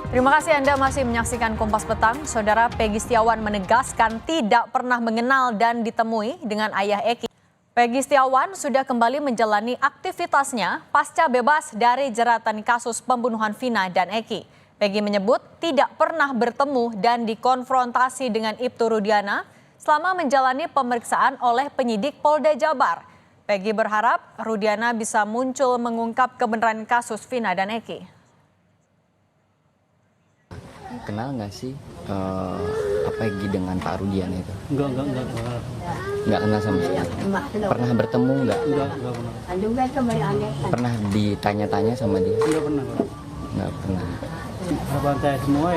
Terima kasih Anda masih menyaksikan Kompas Petang. Saudara, Peggy Setiawan menegaskan tidak pernah mengenal dan ditemui dengan ayah Eki. Peggy Setiawan sudah kembali menjalani aktivitasnya pasca bebas dari jeratan kasus pembunuhan Vina dan Eki. Peggy menyebut tidak pernah bertemu dan dikonfrontasi dengan Ibtu Rudiana selama menjalani pemeriksaan oleh penyidik Polda Jabar. Peggy berharap Rudiana bisa muncul mengungkap kebenaran kasus Vina dan Eki. Kenal nggak sih Peggy dengan Pak Rudiana itu? Enggak. Nggak kenal sama sekali. Pernah bertemu nggak? Enggak pernah. Pernah ditanya-tanya sama dia? Enggak pernah. Nggak pernah. Harapan saya semua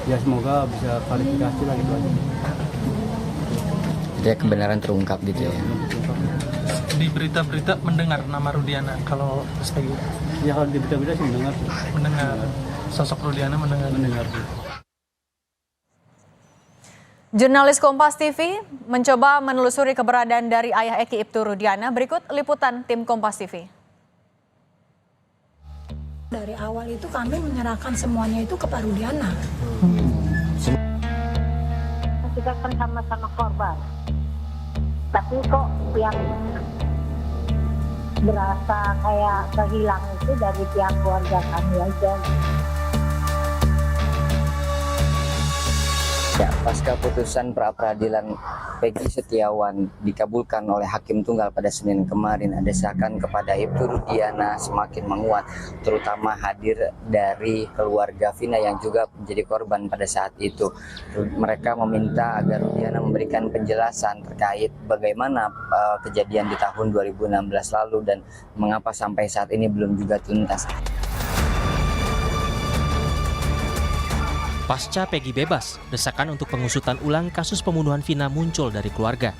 ya semoga bisa klarifikasi lah gitu aja. Jadi kebenaran terungkap gitu ya? Di berita-berita mendengar nama Rudiana kalau Peggy? Ya kalau di berita-berita sih mendengar. Sosok Rudiana mendengar. Jurnalis Kompas TV mencoba menelusuri keberadaan dari ayah Eki Ibtu Rudiana. Berikut liputan tim Kompas TV. Dari awal itu kami menyerahkan semuanya itu ke Pak Rudiana. Kita kan sama-sama korban. Tapi kok yang berasa kayak kehilang itu dari pihak keluarga kami aja. Ya, pasca putusan pra-peradilan Peggy Setiawan dikabulkan oleh Hakim Tunggal pada Senin kemarin, desakan kepada Ibtu Rudiana semakin menguat, terutama hadir dari keluarga Vina yang juga menjadi korban pada saat itu. Mereka meminta agar Rudiana memberikan penjelasan terkait bagaimana kejadian di tahun 2016 lalu dan mengapa sampai saat ini belum juga tuntas. Pasca Peggy bebas, desakan untuk pengusutan ulang kasus pembunuhan Vina muncul dari keluarga.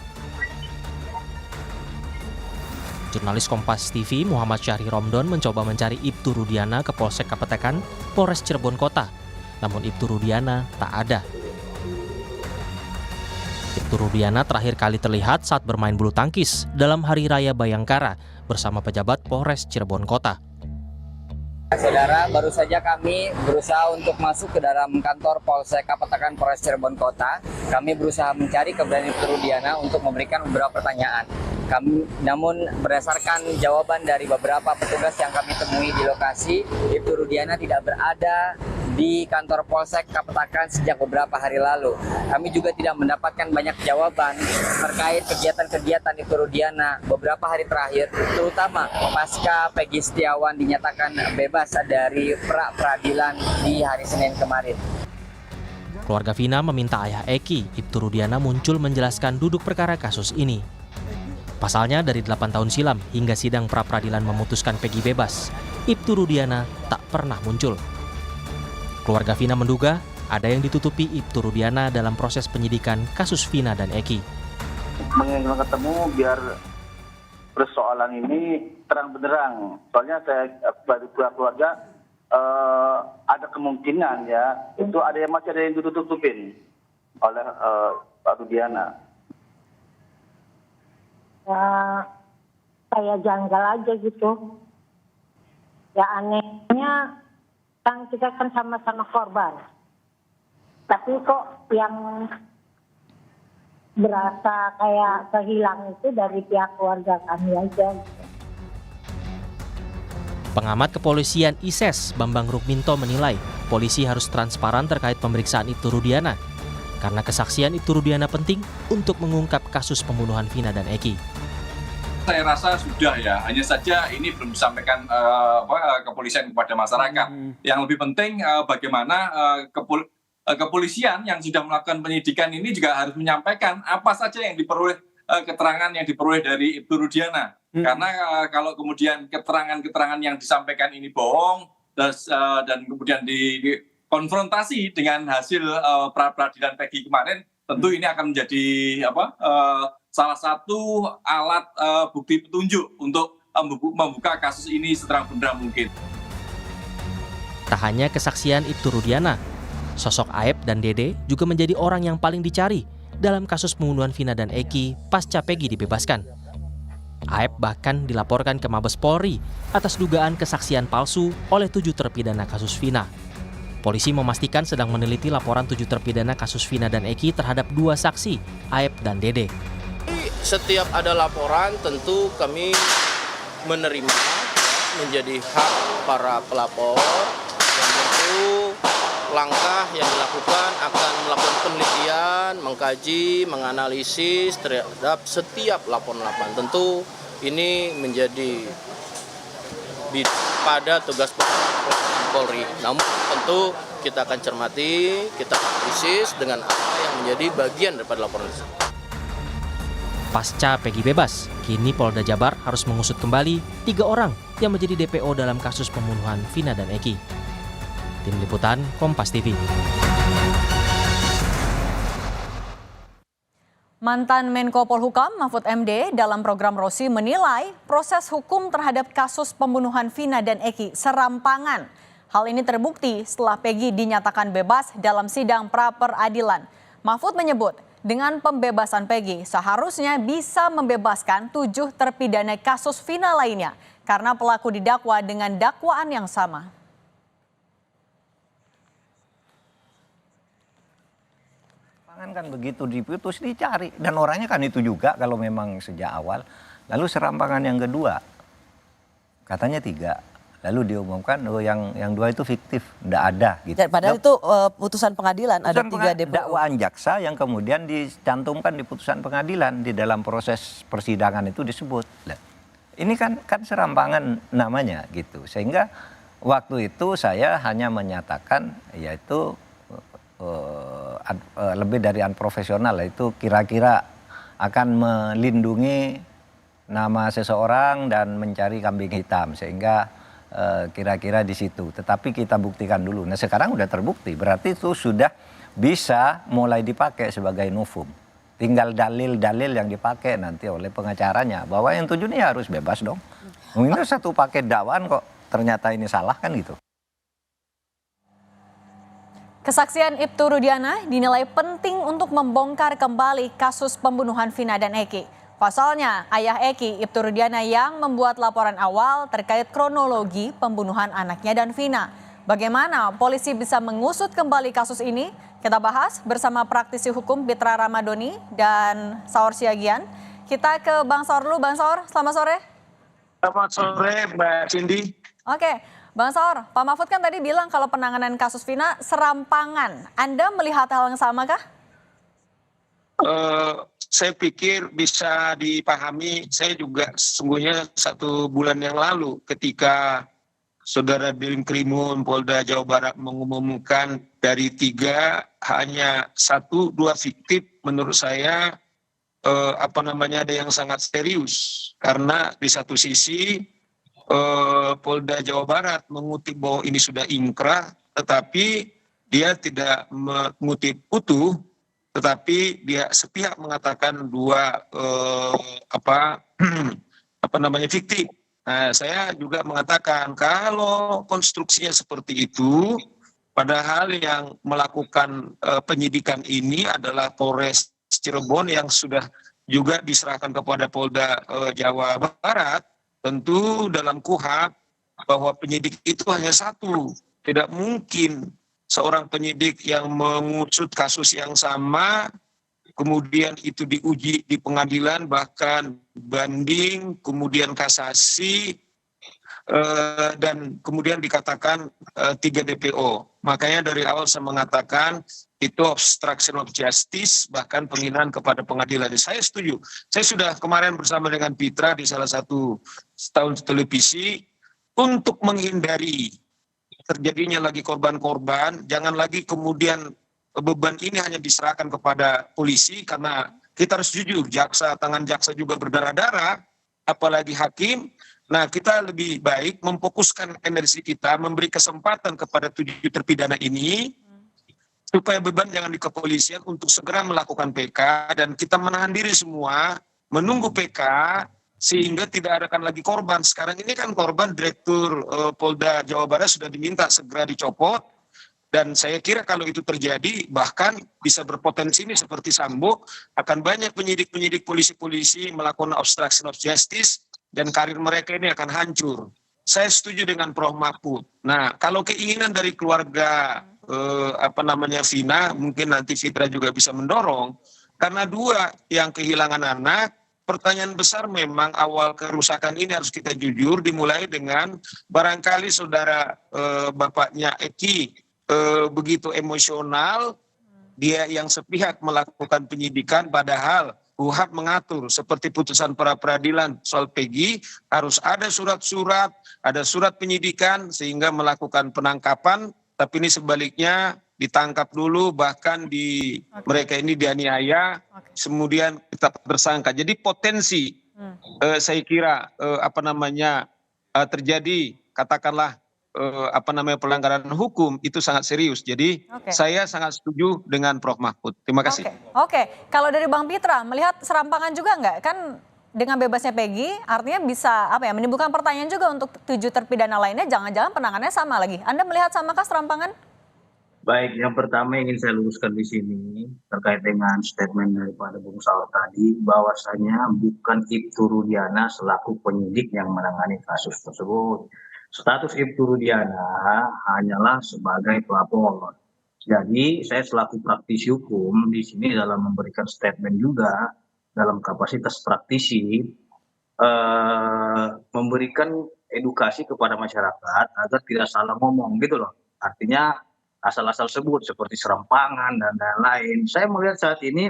Jurnalis Kompas TV Muhammad Syahri Romdon mencoba mencari Ibtu Rudiana ke Polsek Kapetekan, Polres Cirebon Kota. Namun Ibtu Rudiana tak ada. Ibtu Rudiana terakhir kali terlihat saat bermain bulu tangkis dalam Hari Raya Bayangkara bersama pejabat Polres Cirebon Kota. Saudara, baru saja kami berusaha untuk masuk ke dalam kantor Polsek Kapetekan Polres Cirebon Kota. Kami berusaha mencari keberadaan Ibtu Rudiana untuk memberikan beberapa pertanyaan. Namun berdasarkan jawaban dari beberapa petugas yang kami temui di lokasi, Ibtu Rudiana tidak berada di kantor Polsek Kapetekan sejak beberapa hari lalu. Kami juga tidak mendapatkan banyak jawaban terkait kegiatan-kegiatan Ibtu Rudiana beberapa hari terakhir, terutama pasca Peggy Setiawan dinyatakan bebas dari pra-peradilan di hari Senin kemarin. Keluarga Vina meminta ayah Eki, Ibtu Rudiana, muncul menjelaskan duduk perkara kasus ini. Pasalnya dari 8 tahun silam hingga sidang pra-peradilan memutuskan Peggy bebas, Ibtu Rudiana tak pernah muncul. Keluarga Vina menduga ada yang ditutupi Ibtu Rudiana dalam proses penyidikan kasus Vina dan Eki. Menginginkan ketemu biar persoalan ini terang benderang. Soalnya saya dari pihak keluarga ada kemungkinan ya itu masih ada yang ditutup-tutupin oleh Pak Rudiana. Ya, kayak janggal aja gitu. Ya anehnya kan kita kan sama-sama korban. Tapi kok yang berasa kayak kehilang itu dari pihak keluarga kami aja. Pengamat kepolisian ISES Bambang Rukminto menilai polisi harus transparan terkait pemeriksaan Ibtu Rudiana karena kesaksian Ibtu Rudiana penting untuk mengungkap kasus pembunuhan Vina dan Eki. Saya rasa sudah ya, hanya saja ini belum disampaikan kepolisian kepada masyarakat. Yang lebih penting bagaimana kepolisian yang sudah melakukan penyidikan ini juga harus menyampaikan apa saja yang diperoleh keterangan yang diperoleh dari Ibtu Rudiana. Karena kalau kemudian keterangan-keterangan yang disampaikan ini bohong dan kemudian dikonfrontasi dengan hasil pra-peradilan Peggy kemarin, tentu ini akan menjadi salah satu alat bukti petunjuk untuk membuka kasus ini seterang-benderang mungkin. Tak hanya kesaksian Ibtu Rudiana, sosok Aep dan Dede juga menjadi orang yang paling dicari dalam kasus pembunuhan Vina dan Eki pasca Peggy dibebaskan. Aep bahkan dilaporkan ke Mabes Polri atas dugaan kesaksian palsu oleh 7 terpidana kasus Vina. Polisi memastikan sedang meneliti laporan 7 terpidana kasus Vina dan Eki terhadap 2 saksi, Aep dan Dede. Setiap ada laporan tentu kami menerima, menjadi hak para pelapor, dan tentu langkah yang dilakukan akan melakukan penelitian, mengkaji, menganalisis terhadap setiap laporan-laporan. Tentu ini menjadi pada tugas Polri. Namun tentu kita akan cermati, kita analisis dengan apa yang menjadi bagian daripada laporan itu. Pasca Peggy bebas, kini Polda Jabar harus mengusut kembali 3 orang yang menjadi DPO dalam kasus pembunuhan Vina dan Eki. Tim Liputan, Kompas TV. Mantan Menko Polhukam Mahfud MD dalam program Rosi menilai proses hukum terhadap kasus pembunuhan Vina dan Eki serampangan. Hal ini terbukti setelah Peggy dinyatakan bebas dalam sidang pra-peradilan. Mahfud menyebut dengan pembebasan Peggy seharusnya bisa membebaskan 7 terpidana kasus Vina lainnya karena pelaku didakwa dengan dakwaan yang sama. Kan begitu diputus dicari dan orangnya kan itu juga kalau memang sejak awal. Lalu serampangan yang kedua katanya 3. Lalu diumumkan yang 2 itu fiktif, tidak ada gitu. Dan padahal itu putusan pengadilan, ada 3 DPO. Dakwaan jaksa yang kemudian dicantumkan di putusan pengadilan di dalam proses persidangan itu disebut. Ini kan serampangan namanya gitu. Sehingga waktu itu saya hanya menyatakan yaitu lebih dari unprofesional, itu kira-kira akan melindungi nama seseorang dan mencari kambing hitam sehingga kira-kira di situ. Tetapi kita buktikan dulu. Nah sekarang udah terbukti, berarti itu sudah bisa mulai dipakai sebagai novum. Tinggal dalil-dalil yang dipakai nanti oleh pengacaranya bahwa yang 7 ini harus bebas dong. Ini satu paket dakwaan kok ternyata ini salah kan gitu. Kesaksian Ibtu Rudiana dinilai penting untuk membongkar kembali kasus pembunuhan Vina dan Eki. Pasalnya, ayah Eki, Ibtu Rudiana yang membuat laporan awal terkait kronologi pembunuhan anaknya dan Vina. Bagaimana polisi bisa mengusut kembali kasus ini? Kita bahas bersama praktisi hukum Pitra Ramadoni dan Saur Siagian. Kita ke Bang Saur dulu. Bang Saur, selamat sore. Selamat sore, Mbak Cindy. Oke, Bang Saur, Pak Mahfud kan tadi bilang kalau penanganan kasus Vina serampangan. Anda melihat hal yang sama kah? Saya pikir bisa dipahami. Saya juga sesungguhnya 1 bulan yang lalu ketika Saudara Dinkrimun Polda Jawa Barat mengumumkan dari 3 hanya 1-2 fiktif, menurut saya ada yang sangat serius karena di satu sisi Polda Jawa Barat mengutip bahwa ini sudah ingkrah, tetapi dia tidak mengutip utuh. Tetapi dia sepihak mengatakan 2 fiktif. Nah, saya juga mengatakan kalau konstruksinya seperti itu, padahal yang melakukan penyidikan ini adalah Polres Cirebon yang sudah juga diserahkan kepada Polda Jawa Barat, tentu dalam KUHP bahwa penyidik itu hanya 1. Tidak mungkin seorang penyidik yang mengusut kasus yang sama, kemudian itu diuji di pengadilan, bahkan banding, kemudian kasasi, dan kemudian dikatakan 3 DPO. Makanya dari awal saya mengatakan itu obstruction of justice, bahkan penghinaan kepada pengadilan. Saya setuju. Saya sudah kemarin bersama dengan Pitra di salah satu stasiun televisi untuk menghindari terjadinya lagi korban-korban, jangan lagi kemudian beban ini hanya diserahkan kepada polisi, karena kita harus jujur, tangan jaksa juga berdarah-darah, apalagi hakim. Nah, kita lebih baik memfokuskan energi kita, memberi kesempatan kepada 7 terpidana ini, supaya beban jangan di kepolisian untuk segera melakukan PK, dan kita menahan diri semua, menunggu PK, sehingga tidak akan lagi korban. Sekarang ini kan korban Direktur Polda Jawa Barat sudah diminta segera dicopot, dan saya kira kalau itu terjadi bahkan bisa berpotensi ini seperti Sambo, akan banyak penyidik-penyidik polisi-polisi melakukan obstruction of justice dan karir mereka ini akan hancur. Saya setuju dengan Prof. Mahfud. Nah, kalau keinginan dari keluarga Vina, mungkin nanti Fitra juga bisa mendorong, karena dua yang kehilangan anak. Pertanyaan besar memang awal kerusakan ini harus kita jujur, dimulai dengan barangkali saudara bapaknya Eki begitu emosional, dia yang sepihak melakukan penyidikan, padahal UHAP mengatur seperti putusan pra peradilan soal Peggy harus ada surat-surat, ada surat penyidikan sehingga melakukan penangkapan, tapi ini sebaliknya ditangkap dulu, bahkan mereka ini dianiaya, kemudian tetap tersangka. Jadi potensi saya kira terjadi katakanlah pelanggaran hukum itu sangat serius. Jadi saya sangat setuju dengan Prof. Mahfud. Terima kasih. Oke. Kalau dari Bang Pitra melihat serampangan juga nggak? Kan dengan bebasnya Peggy artinya bisa menimbulkan pertanyaan juga untuk 7 terpidana lainnya, jangan-jangan penanganannya sama lagi. Anda melihat samakah serampangan? Baik, yang pertama ingin saya luruskan di sini terkait dengan statement daripada Bung Saur tadi, bahwasanya bukan Ibtu Rudiana selaku penyidik yang menangani kasus tersebut. Status Ibtu Rudiana hanyalah sebagai pelapor. Jadi saya selaku praktisi hukum di sini dalam memberikan statement juga dalam kapasitas praktisi, memberikan edukasi kepada masyarakat agar tidak salah ngomong gitu loh. Artinya asal-asal sebut seperti serampangan dan lain-lain. Saya melihat saat ini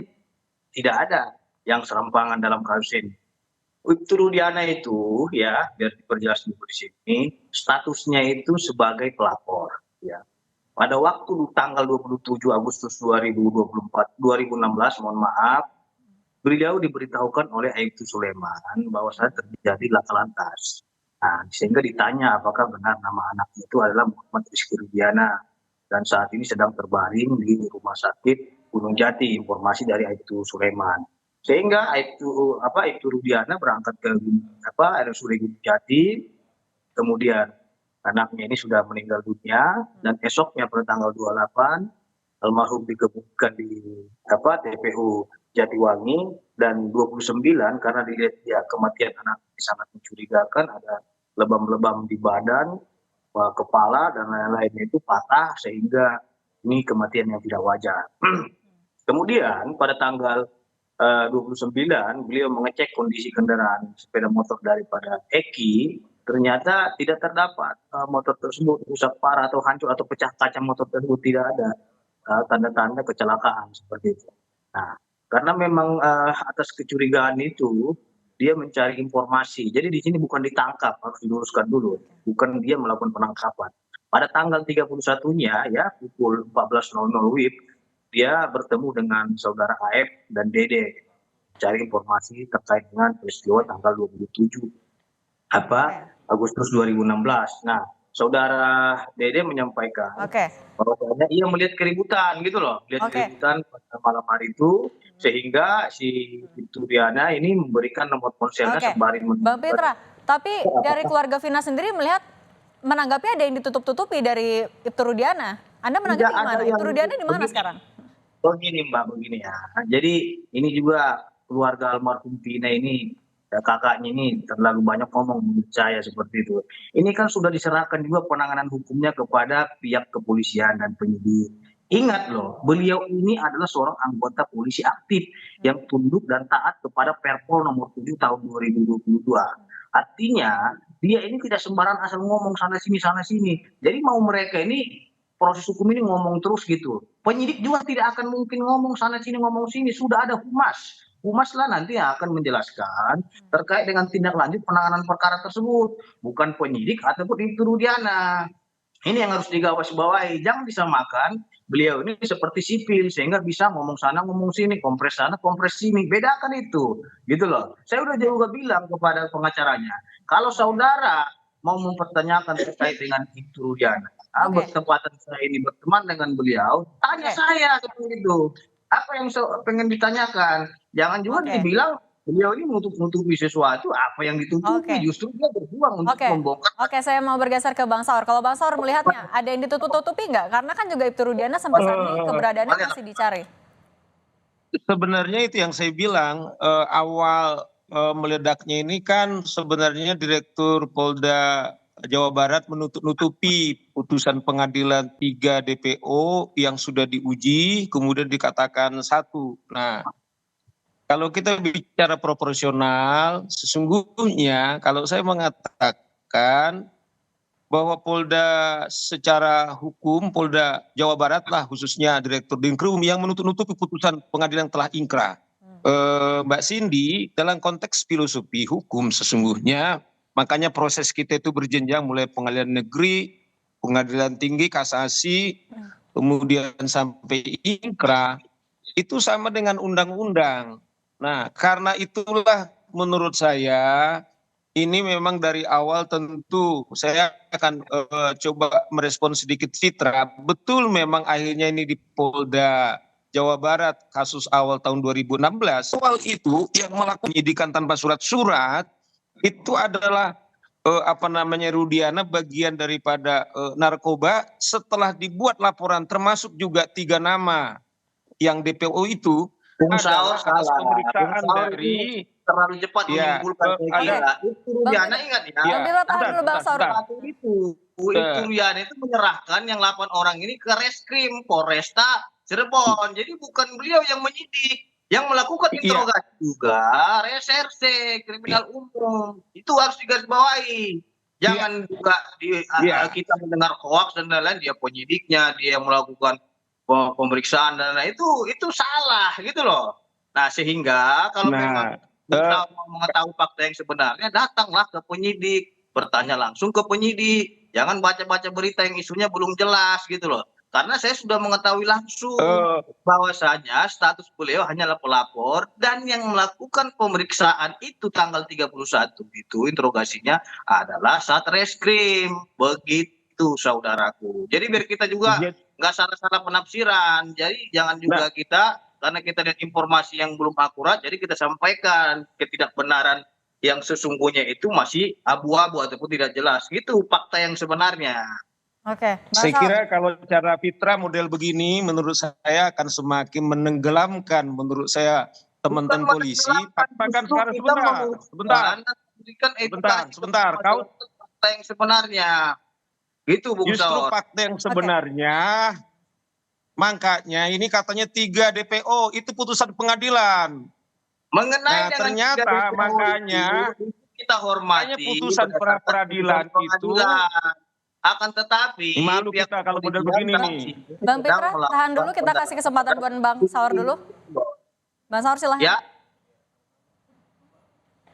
tidak ada yang serampangan dalam kasus ini. Ibtu Rudiana itu ya, biar diperjelas dulu di sini, statusnya itu sebagai pelapor ya. Pada waktu tanggal 27 Agustus 2016, mohon maaf, beliau diberitahukan oleh Aibtu Sulaiman bahwa terjadi laka lantas. Nah, sehingga ditanya apakah benar nama anaknya itu adalah Muhammad Rizky Rudiana. Dan saat ini sedang terbaring di Rumah Sakit Gunung Jati, informasi dari Aibtu Sulaiman. Sehingga Aibtu Rudiana berangkat ke RSUD Gunung Jati, kemudian anaknya ini sudah meninggal dunia, dan esoknya pada tanggal 28 almarhum dikebumikan di TPU Jatiwangi, dan 29 karena dilihat kematian anak sangat mencurigakan, ada lebam-lebam di badan, kepala dan lain-lainnya itu patah, sehingga ini kematian yang tidak wajar. Kemudian pada tanggal 29 beliau mengecek kondisi kendaraan sepeda motor daripada Eki, ternyata tidak terdapat motor tersebut rusak parah atau hancur atau pecah kaca motor tersebut, tidak ada tanda-tanda kecelakaan seperti itu. Nah, karena memang atas kecurigaan itu dia mencari informasi. Jadi di sini bukan ditangkap, harus diluruskan dulu. Bukan dia melakukan penangkapan. Pada tanggal 31-nya ya, pukul 14.00 WIB, dia bertemu dengan saudara AF dan Dede. Cari informasi terkait dengan peristiwa tanggal 27 Agustus 2016. Nah, saudara Dede menyampaikan bahwa ia melihat keributan gitu loh. Keributan pada malam hari itu, sehingga si Ibtu Rudiana ini memberikan nomor ponselnya sembari Bang Pitra, tapi dari keluarga Vina sendiri menanggapi ada yang ditutup-tutupi dari Ibtu Rudiana. Anda menanggapi gimana? Ibtu Rudiana di mana sekarang? Begini ya. Jadi ini juga keluarga almarhum Vina ini, kakaknya ini terlalu banyak ngomong menurut saya seperti itu. Ini kan sudah diserahkan juga penanganan hukumnya kepada pihak kepolisian dan penyidik. Ingat loh, beliau ini adalah seorang anggota polisi aktif yang tunduk dan taat kepada Perpol nomor 7 tahun 2022. Artinya dia ini tidak sembarang asal ngomong sana sini. Jadi mau mereka ini proses hukum ini ngomong terus gitu. Penyidik juga tidak akan mungkin ngomong sana sini. Sudah ada humas. Humas lah nanti yang akan menjelaskan terkait dengan tindak lanjut penanganan perkara tersebut. Bukan penyidik ataupun Ibtu Rudiana. Ini yang harus digarisbawahi. Jangan disamakan beliau ini seperti sipil sehingga bisa ngomong sana ngomong sini, kompres sana kompres sini. Bedakan itu, gitu loh. Saya udah juga bilang kepada pengacaranya, kalau saudara mau mempertanyakan terkait dengan Ibtu Rudiana, bertepatan saya ini berteman dengan beliau, tanya saya seperti itu. Apa yang pengen ditanyakan? Jangan juga dibilang beliau ini menutupi sesuatu, apa yang ditutupi, justru dia berjuang untuk membongkar. Oke, saya mau bergeser ke Bang Saur. Kalau Bang Saur melihatnya, ada yang ditutup-tutupi nggak? Karena kan juga Ibtu Rudiana sampai saat ini keberadaannya masih dicari. Sebenarnya itu yang saya bilang, awal meledaknya ini kan sebenarnya Direktur Polda Jawa Barat menutup-nutupi putusan pengadilan 3 DPO yang sudah diuji, kemudian dikatakan 1. Nah, kalau kita bicara proporsional, sesungguhnya kalau saya mengatakan bahwa Polda secara hukum, Polda Jawa Barat lah khususnya Direktur Dinkrum yang menutup-nutupi putusan pengadilan telah ingkrah. Mbak Cindy, dalam konteks filosofi hukum sesungguhnya, makanya proses kita itu berjenjang mulai pengadilan negeri, pengadilan tinggi, kasasi, kemudian sampai ingkrah, itu sama dengan undang-undang. Nah, karena itulah menurut saya, ini memang dari awal tentu saya akan coba merespon sedikit Fitra. Betul memang akhirnya ini di Polda Jawa Barat kasus awal tahun 2016. Soal itu yang melakukan penyidikan tanpa surat-surat itu adalah Rudiana bagian daripada narkoba setelah dibuat laporan termasuk juga 3 nama yang DPO itu adalah atas pemeriksaan dari terlalu cepat menyimpulkan itu Rudiana ingat ya. Itu Rudiana itu menyerahkan yang 8 orang ini ke Reskrim Polresta Cirebon. Jadi bukan beliau yang menyidik, yang melakukan interogasi juga reserse kriminal umum. Itu harus digarisbawahi. Jangan juga kita mendengar hoaks dan lain-lain, dia penyidiknya, dia yang melakukan pemeriksaan dan lain-lain, itu salah gitu loh. Nah, sehingga kalau memang kita mau mengetahui fakta yang sebenarnya, datanglah ke penyidik, bertanya langsung ke penyidik. Jangan baca-baca berita yang isunya belum jelas gitu loh. Karena saya sudah mengetahui langsung bahwasanya status beliau hanyalah pelapor dan yang melakukan pemeriksaan itu tanggal 31 itu interogasinya adalah Satreskrim. Begitu saudaraku. Jadi biar kita juga nggak salah-salah penafsiran. Jadi jangan juga kita, karena kita lihat informasi yang belum akurat, jadi kita sampaikan ketidakbenaran yang sesungguhnya itu masih abu-abu ataupun tidak jelas. Gitu fakta yang sebenarnya. Oke, saya kira kalau cara Fitra model begini menurut saya akan semakin menenggelamkan menurut saya teman-teman polisi. Bahkan sebentar, kau fakta yang sebenarnya. Gitu Bung justru Saur. Fakta yang sebenarnya, makanya ini katanya 3 DPO itu putusan pengadilan. Mengenai ternyata makanya kita hormati putusan peradilan itu. Akan tetapi malu kita kalau model begini nih. Bang Fitra, tahan dulu, kita kasih kesempatan buat Bang Saur dulu. Bang Saur silahkan.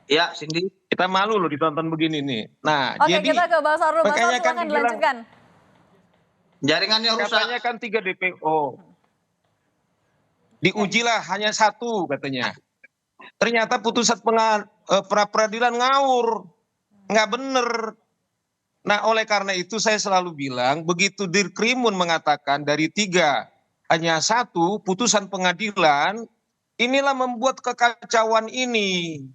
Ya, Cindy. Kita malu loh ditonton begini nih. Nah, oke, jadi kita ke Bang Saur dulu. Bang Saur silahkan dilanjutkan. Jaringannya rusak. Katanya kan 3 DPO. Diujilah hanya 1 katanya. Ternyata putusan peradilan ngawur. Nggak bener. Nah, oleh karena itu saya selalu bilang, begitu Dirkrimun mengatakan dari 3 hanya 1 putusan pengadilan, inilah membuat kekacauan ini.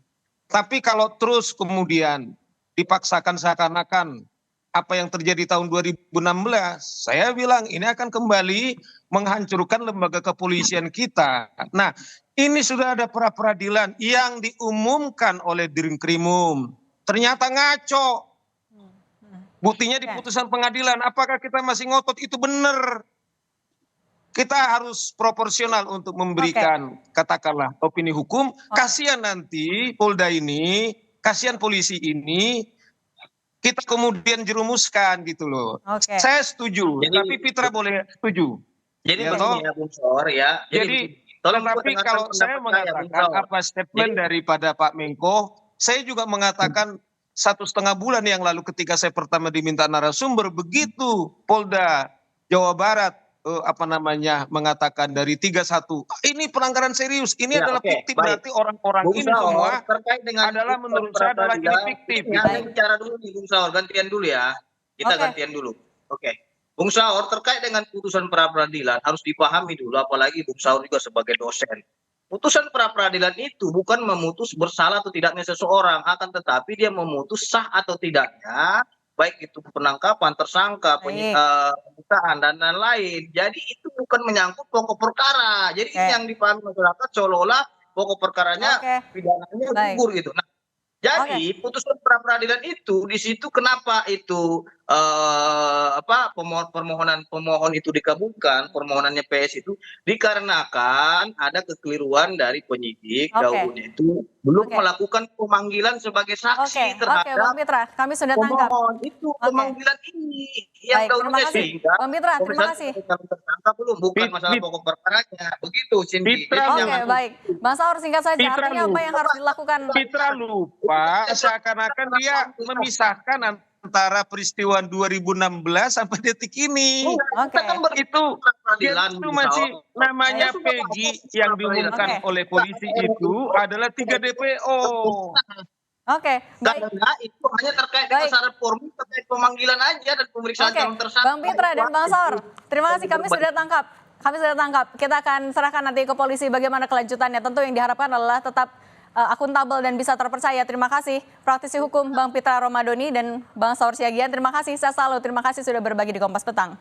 Tapi kalau terus kemudian dipaksakan seakan-akan apa yang terjadi tahun 2016, saya bilang ini akan kembali menghancurkan lembaga kepolisian kita. Nah, ini sudah ada pra-peradilan yang diumumkan oleh Dirkrimum. Ternyata ngaco. Buktinya di putusan pengadilan, apakah kita masih ngotot itu benar? Kita harus proporsional untuk memberikan katakanlah opini hukum. Kasihan nanti Polda ini, kasihan polisi ini, kita kemudian jerumuskan gitu loh. Saya setuju, tapi Fitra boleh setuju. Jadi begini ya Bung Saur ya. Jadi tetapi kalau saya mengatakan apa statement daripada Pak Menko, saya juga mengatakan 1,5 bulan yang lalu ketika saya pertama diminta narasumber, begitu Polda Jawa Barat mengatakan dari 31 ini pelanggaran serius, ini adalah fiktif, berarti orang-orang ini semua adalah menurut saya adalah ini fiktif. Saya bicara dulu nih Bung Saur, gantian dulu ya. Kita gantian dulu. Oke. Bung Saur, terkait dengan putusan pra-peradilan harus dipahami dulu, apalagi Bung Saur juga sebagai dosen. Putusan pra-peradilan itu bukan memutus bersalah atau tidaknya seseorang, akan tetapi dia memutus sah atau tidaknya, baik itu penangkapan, tersangka, penyitaan, dan lain-lain. Jadi itu bukan menyangkut pokok perkara. Jadi ini yang dipahami masyarakat seolah-olah pokok perkaranya pidananya gugur gitu. Nah, Jadi putusan pra peradilan itu di situ kenapa itu pemohon itu dikabulkan, permohonannya PS itu dikarenakan ada kekeliruan dari penyidik dahulunya itu belum melakukan pemanggilan sebagai saksi terhadap Bang Pitra, kami sudah tangkap. pemohon itu pemanggilan ini yang dahulunya sehingga Bang Pitra, terima kasih. tersangka belum, bukan masalah pokok perkaranya begitu Cindy. Oke, baik. Bang Saur, singkat saja, artinya apa yang harus dilakukan? Pitra lupa seakan-akan dia memisahkan antara peristiwa 2016 sampai detik ini. Itu masih namanya Peggy yang diumumkan oleh polisi itu adalah 3 DPO. Karena itu hanya terkait dengan syarat formil, terkait pemanggilan aja dan pemeriksaan calon tersangka. Bang Pitra dan Bang Saur, terima kasih, kami sudah tangkap. Kita akan serahkan nanti ke polisi bagaimana kelanjutannya. Tentu yang diharapkan adalah tetap akuntabel dan bisa terpercaya. Terima kasih praktisi hukum Bang Pitra Romadhoni dan Bang Saur Siagian. Terima kasih, saya selalu terima kasih sudah berbagi di Kompas Petang.